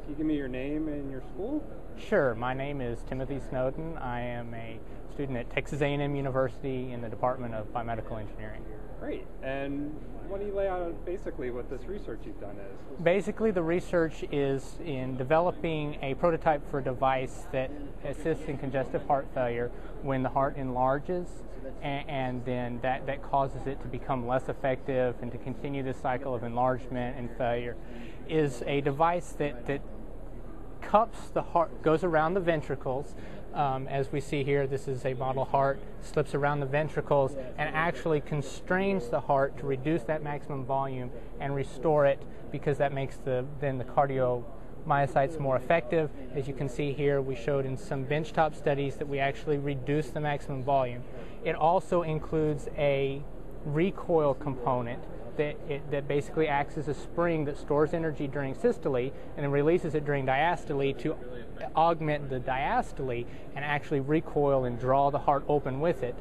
Can you give me your name and your school? Sure. My name is Timothy Snowden. I am a student at Texas A&M University in the Department of Biomedical Engineering. Great. And why don't you lay out basically what this research you've done is? Basically, the research is in developing a prototype for a device that assists in congestive heart failure when the heart enlarges, and then that causes it to become less effective and to continue the cycle of enlargement and failure. Is a device that cups the heart, goes around the ventricles. As we see here, this is a model heart, slips around the ventricles and actually constrains the heart to reduce that maximum volume and restore it, because that makes then the cardiomyocytes more effective. As you can see here, we showed in some benchtop studies that we actually reduce the maximum volume. It also includes a recoil component that basically acts as a spring that stores energy during systole and then releases it during diastole to augment the diastole and actually recoil and draw the heart open with it,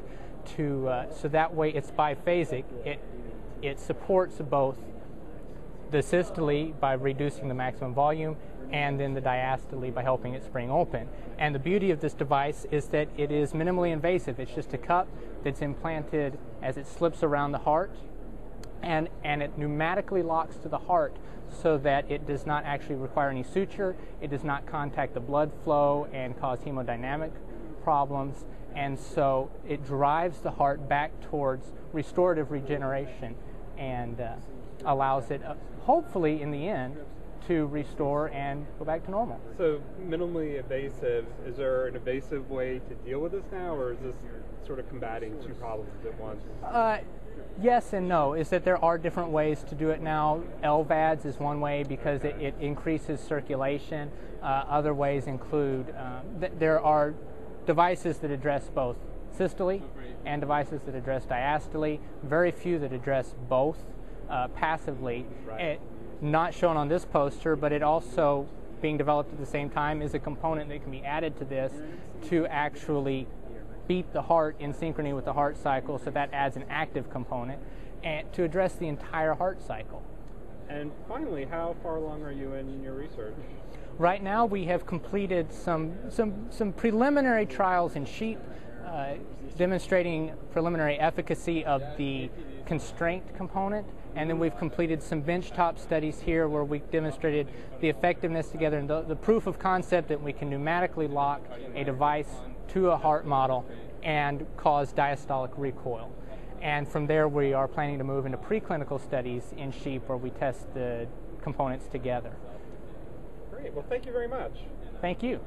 so that way it's biphasic. It supports both the systole by reducing the maximum volume and then the diastole by helping it spring open. And the beauty of this device is that it is minimally invasive. It's just a cup that's implanted as it slips around the heart, and it pneumatically locks to the heart so that it does not actually require any suture. It does not contact the blood flow and cause hemodynamic problems, and so it drives the heart back towards restorative regeneration and allows it, hopefully in the end, to restore and go back to normal. So minimally invasive, is there an invasive way to deal with this now, or is this sort of combating two problems at once? Yes and no, is that there are different ways to do it now. LVADs is one way because it increases circulation. Other ways include, there are devices that address both systole and devices that address diastole. Very few that address both passively. Right. Not shown on this poster, but it also, being developed at the same time, is a component that can be added to this to actually beat the heart in synchrony with the heart cycle, so that adds an active component and to address the entire heart cycle. And finally, how far along are you in your research? Right now we have completed some preliminary trials in sheep, demonstrating preliminary efficacy of the constraint component, and then we've completed some benchtop studies here where we demonstrated the effectiveness together and the proof of concept that we can pneumatically lock a device to a heart model and cause diastolic recoil. And from there we are planning to move into preclinical studies in sheep where we test the components together. Great. Well, thank you very much. Thank you.